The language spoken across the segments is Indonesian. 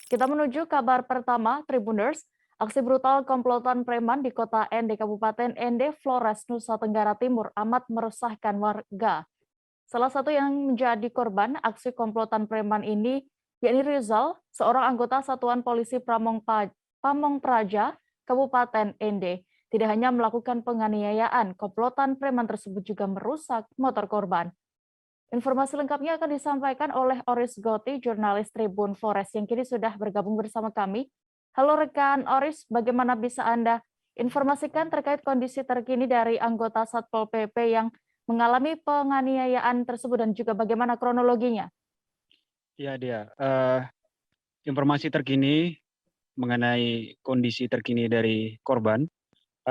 Kita menuju kabar pertama, Tribuners. Aksi brutal komplotan preman di kota Ende, Kabupaten Ende, Flores, Nusa Tenggara Timur amat meresahkan warga. Salah satu yang menjadi korban aksi komplotan preman ini, yakni Rizal, seorang anggota Satuan Polisi Pamong Praja, Kabupaten Ende. Tidak hanya melakukan penganiayaan, komplotan preman tersebut juga merusak motor korban. Informasi lengkapnya akan disampaikan oleh Oris Goti, jurnalis Tribun Flores yang kini sudah bergabung bersama kami. Halo rekan Oris, bagaimana bisa Anda informasikan terkait kondisi terkini dari anggota Satpol PP yang mengalami penganiayaan tersebut dan juga bagaimana kronologinya? Ya, dia. Informasi terkini mengenai kondisi terkini dari korban,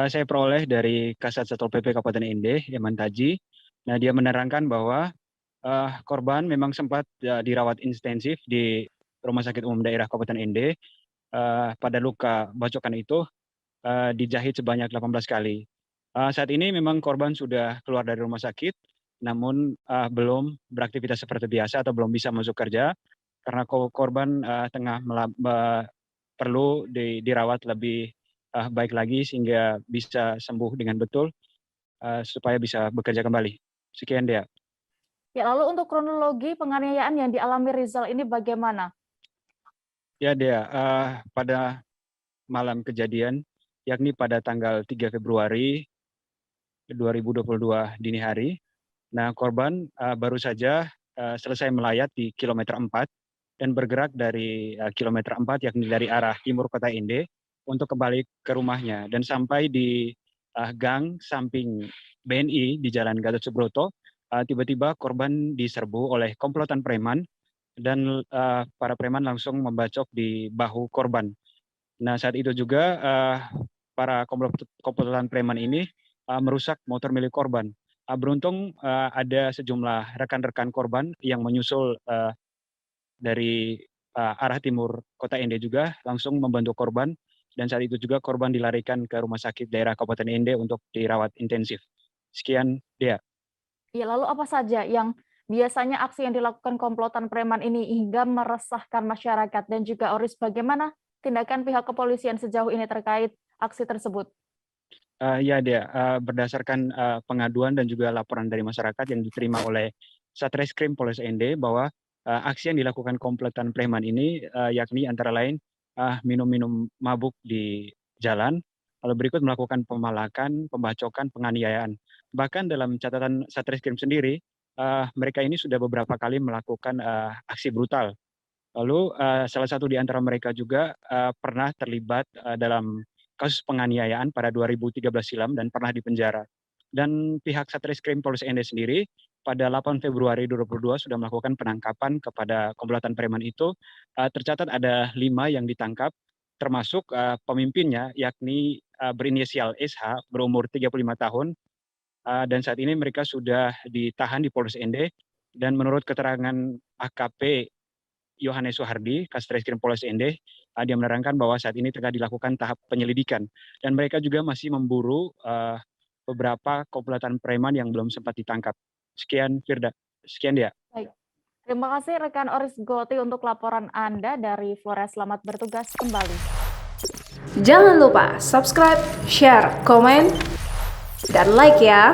saya peroleh dari Kasat Satpol PP Kabupaten Ende, Eman Taji. Nah, dia menerangkan bahwa korban memang sempat dirawat intensif di Rumah Sakit Umum Daerah Kabupaten Ende. Pada luka bacokan itu dijahit sebanyak 18 kali. Saat ini memang korban sudah keluar dari rumah sakit, namun belum beraktivitas seperti biasa atau belum bisa masuk kerja karena korban tengah perlu dirawat lebih baik lagi sehingga bisa sembuh dengan betul supaya bisa bekerja kembali. Sekian dia. Ya, lalu untuk kronologi penganiayaan yang dialami Rizal ini bagaimana? Ya, dia. Pada malam kejadian, yakni pada tanggal 3 Februari 2022 dini hari. Nah, korban baru saja selesai melayat di kilometer 4 dan bergerak dari kilometer 4 yakni dari arah timur kota Ende untuk kembali ke rumahnya dan sampai di gang samping BNI di Jalan Gatot Subroto, tiba-tiba korban diserbu oleh komplotan preman dan para preman langsung membacok di bahu korban. Nah, saat itu juga para komplotan preman ini merusak motor milik korban. Beruntung ada sejumlah rekan-rekan korban yang menyusul dari arah timur kota Ende juga langsung membantu korban dan saat itu juga korban dilarikan ke rumah sakit daerah Kabupaten Ende untuk dirawat intensif. Sekian, Dea. Ya, lalu apa saja yang biasanya aksi yang dilakukan komplotan preman ini hingga meresahkan masyarakat dan juga Oris bagaimana tindakan pihak kepolisian sejauh ini terkait aksi tersebut? Ya, Dea, berdasarkan pengaduan dan juga laporan dari masyarakat yang diterima oleh Satreskrim Polres Ende bahwa aksi yang dilakukan komplotan preman ini yakni antara lain minum-minum mabuk di jalan, lalu berikut melakukan pemalakan, pembacokan, penganiayaan. Bahkan dalam catatan Satreskrim sendiri, mereka ini sudah beberapa kali melakukan aksi brutal. Lalu salah satu di antara mereka juga pernah terlibat dalam kasus penganiayaan pada 2013 silam dan pernah dipenjara. Dan pihak Satreskrim Polres Ende sendiri pada 8 Februari 2022 sudah melakukan penangkapan kepada komplotan preman itu. Tercatat ada 5 yang ditangkap, termasuk pemimpinnya yakni berinisial SH berumur 35 tahun. Dan saat ini mereka sudah ditahan di Polres Ende dan menurut keterangan AKP Yohanes Suhardi, Kastreskrim Polres Ende, dia menerangkan bahwa saat ini tengah dilakukan tahap penyelidikan dan mereka juga masih memburu beberapa komplotan preman yang belum sempat ditangkap. Sekian, Firda. Sekian dia. Baik. Terima kasih rekan Oris Goti untuk laporan Anda dari Flores. Selamat bertugas kembali. Jangan lupa subscribe, share, komen, dan like ya.